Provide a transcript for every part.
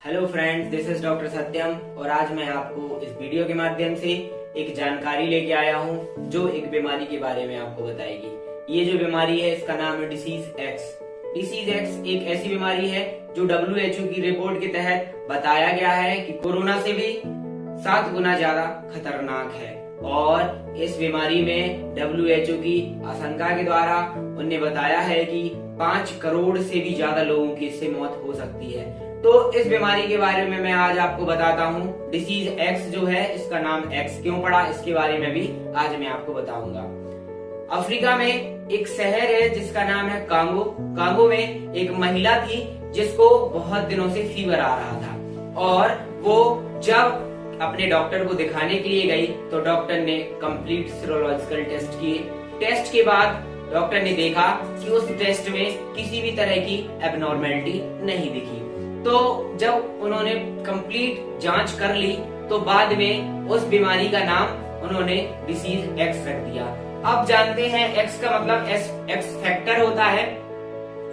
Hello friends, this is doctor Satyam और आज मैं आपको इस वीडियो के माध्यम से एक जानकारी लेके आया हूँ जो एक बीमारी के बारे में आपको बताएगी। ये जो बीमारी है इसका नाम है डिसीज एक्स। डिसीज एक्स एक ऐसी बीमारी है जो WHO की रिपोर्ट के तहत बताया गया है कि कोरोना से भी 7 गुना ज्यादा खतरनाक है और इस बीमारी में WHO की आशंका के द्वारा उन्हें बताया है कि 5 करोड़ से भी ज्यादा लोगों की इससे मौत हो सकती है। तो इस बीमारी के बारे में मैं आज आपको बताता हूँ। डिसीज एक्स जो है, इसका नाम एक्स क्यों पड़ा, इसके बारे में भी आज मैं आपको बताऊंगा। अफ्रीका में एक शहर है जिसका नाम है कांगो। कांगो में एक महिला थी जिसको बहुत दिनों से फीवर आ रहा था और वो जब अपने डॉक्टर को दिखाने के लिए गई तो डॉक्टर ने कंप्लीट सीरोलॉजिकल टेस्ट किए। टेस्ट के बाद डॉक्टर ने देखा कि उस टेस्ट में किसी भी तरह की एबनॉर्मेलिटी नहीं दिखी। तो जब उन्होंने कंप्लीट जांच कर ली तो बाद में उस बीमारी का नाम उन्होंने डिसीज एक्स रख दिया। अब जानते हैं एक्स का मतलब एक्स फैक्टर होता है।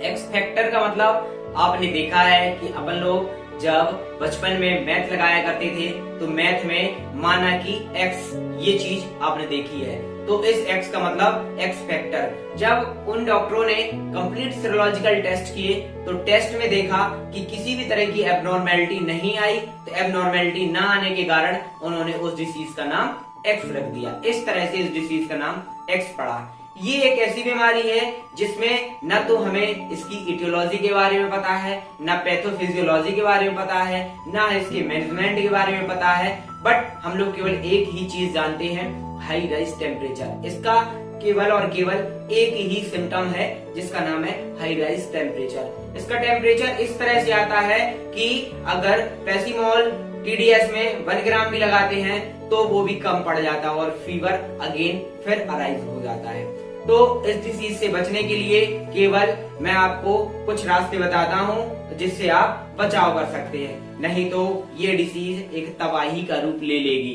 एक्स फैक्टर का मतलब आपने देखा है कि अपन लोग जब बचपन में मैथ लगाया करते थे तो मैथ में माना कि एक्स ये चीज आपने देखी है, तो इस एक्स का मतलब एक्स फैक्टर। जब उन डॉक्टरों ने कंप्लीट सीरोलॉजिकल टेस्ट किए तो टेस्ट में देखा कि किसी भी तरह की एबनॉर्मेलिटी नहीं आई, तो एबनॉर्मेलिटी ना आने के कारण उन्होंने उस डिसीज का नाम एक्स रख दिया। इस तरह से इस डिसीज का नाम एक्स पड़ा। ये एक ऐसी बीमारी है जिसमें न तो हमें इसकी इटियोलॉजी के बारे में पता है, न पैथोफिजियोलॉजी के बारे में पता है, न इसके मैनेजमेंट के बारे में पता है, बट हम लोग केवल एक ही चीज जानते हैं, हाई राइज टेम्परेचर। इसका केवल और केवल एक ही सिम्टम है जिसका नाम है हाई राइज टेम्परेचर। इसका टेम्परेचर इस तरह से आता है कि अगर पैरासीटामोल TDS में 1 ग्राम भी लगाते हैं तो वो भी कम पड़ जाता है और फीवर अगेन फिर अराइज हो जाता है। तो इस डिसीज से बचने के लिए केवल मैं आपको कुछ रास्ते बताता हूँ जिससे आप बचाव कर सकते हैं, नहीं तो ये डिसीज एक तबाही का रूप ले लेगी।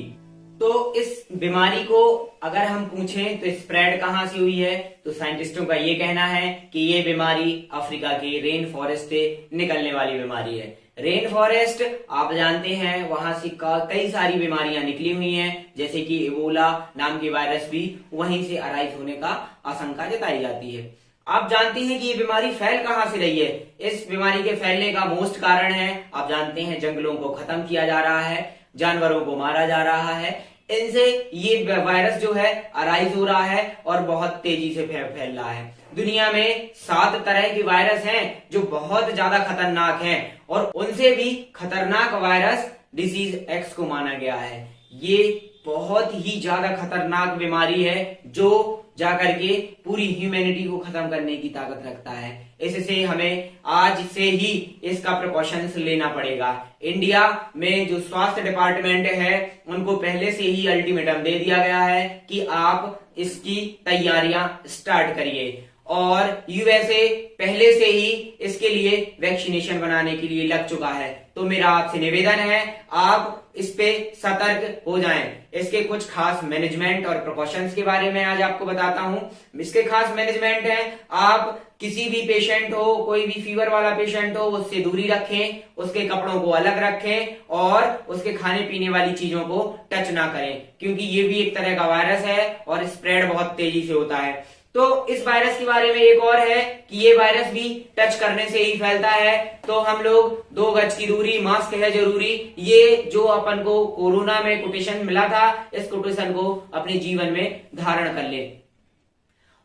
तो इस बीमारी को अगर हम पूछें तो स्प्रेड कहाँ से हुई है, तो साइंटिस्टों का ये कहना है कि ये बीमारी अफ्रीका के रेन फॉरेस्ट से निकलने वाली बीमारी है। रेन फॉरेस्ट आप जानते हैं, वहां से कई सारी बीमारियां निकली हुई हैं, जैसे कि इबोला नाम के वायरस भी वहीं से अराइज होने का आशंका जताई जाती है। आप जानते हैं कि ये बीमारी फैल कहां से रही है। इस बीमारी के फैलने का मोस्ट कारण है, आप जानते हैं, जंगलों को खत्म किया जा रहा है, जानवरों को मारा जा रहा है। इनसे ये वायरस जो है अराइज हो रहा है और बहुत तेजी से फैल रहा है। दुनिया में 7 तरह के वायरस हैं जो बहुत ज्यादा खतरनाक हैं और उनसे भी खतरनाक वायरस डिसीज एक्स को माना गया है। ये बहुत ही ज्यादा खतरनाक बीमारी है जो जाकर के पूरी ह्यूमैनिटी को खत्म करने की ताकत रखता है। इससे हमें आज से ही इसका प्रिकॉशंस लेना पड़ेगा। इंडिया में जो स्वास्थ्य डिपार्टमेंट है उनको पहले से ही अल्टीमेटम दे दिया गया है कि आप इसकी तैयारियां स्टार्ट करिए और USA पहले से ही इसके लिए वैक्सीनेशन बनाने के लिए लग चुका है। तो मेरा आपसे निवेदन है, आप इस पे सतर्क हो जाएं। इसके कुछ खास मैनेजमेंट और प्रिकॉशंस के बारे में आज आपको बताता हूं। इसके खास मैनेजमेंट है, आप किसी भी पेशेंट हो, कोई भी फीवर वाला पेशेंट हो, उससे दूरी रखें, उसके कपड़ों को अलग रखें और उसके खाने पीने वाली चीजों को टच ना करें, क्योंकि ये भी एक तरह का वायरस है और स्प्रेड बहुत तेजी से होता है। तो इस वायरस के बारे में एक और है कि ये वायरस भी टच करने से ही फैलता है। तो हम लोग 2 गज की दूरी, मास्क है जरूरी। ये जो अपन को कोरोना में कोटेशन मिला था, इस कोटेशन को अपने जीवन में धारण कर ले।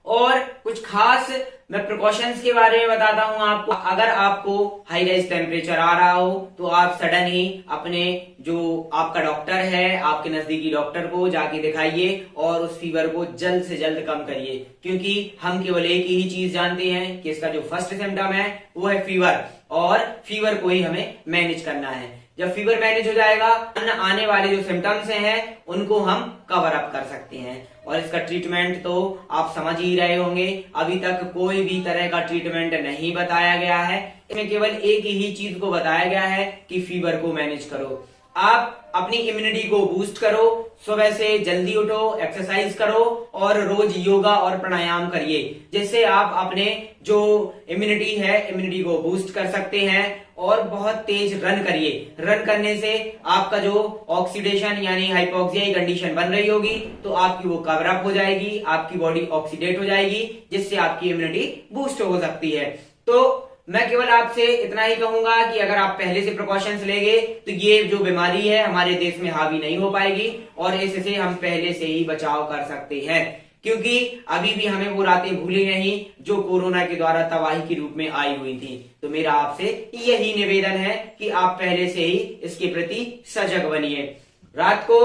और कुछ खास मैं प्रिकॉशंस के बारे में बताता हूं आपको। अगर आपको हाई राइज टेम्परेचर आ रहा हो तो आप सडन ही अपने जो आपका डॉक्टर है, आपके नजदीकी डॉक्टर को जाके दिखाइए और उस फीवर को जल्द से जल्द कम करिए, क्योंकि हम केवल एक ही चीज जानते हैं कि इसका जो फर्स्ट सिम्टम है वो है फीवर और फीवर को ही हमें मैनेज करना है। जब फीवर मैनेज हो जाएगा, आने वाले जो सिम्टम्स हैं उनको हम कवर अप कर सकते हैं। और इसका ट्रीटमेंट तो आप समझ ही रहे होंगे, अभी तक कोई भी तरह का ट्रीटमेंट नहीं बताया गया है। इसमें केवल एक ही चीज को बताया गया है कि फीवर को मैनेज करो, आप अपनी इम्यूनिटी को बूस्ट करो सुबह से जल्दी उठो, एक्सरसाइज करो और रोज योगा और प्राणायाम करिए, जिससे आप अपने जो इम्यूनिटी को बूस्ट कर सकते हैं। और बहुत तेज रन करिए। रन करने से आपका जो ऑक्सीडेशन यानी हाइपोक्सिया की कंडीशन बन रही होगी तो आपकी वो कवर अप हो जाएगी, आपकी बॉडी ऑक्सीडेट हो जाएगी, जिससे आपकी इम्यूनिटी बूस्ट हो सकती है। तो मैं केवल आपसे इतना ही कहूंगा कि अगर आप पहले से प्रिकॉशंस लेंगे तो ये जो बीमारी है हमारे देश में हावी नहीं हो पाएगी और इससे हम पहले से ही बचाव कर सकते हैं, क्योंकि अभी भी हमें वो रातें भूली नहीं जो कोरोना के द्वारा तबाही के रूप में आई हुई थी। तो मेरा आपसे यही निवेदन है कि आप पहले से ही इसके प्रति सजग बनिए। रात को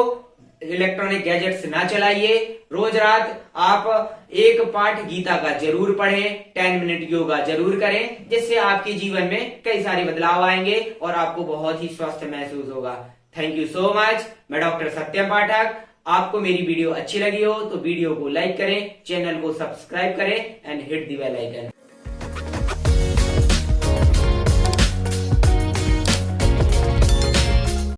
इलेक्ट्रॉनिक गैजेट्स ना चलाइए। रोज रात आप एक पाठ गीता का जरूर पढ़ें, 10 मिनट योगा जरूर करें, जिससे आपके जीवन में कई सारे बदलाव आएंगे और आपको बहुत ही स्वस्थ महसूस होगा। Thank you so much. मैं डॉक्टर सत्यम पाठक। आपको मेरी वीडियो अच्छी लगी हो तो वीडियो को लाइक करें, चैनल को सब्सक्राइब करें and hit the bell icon.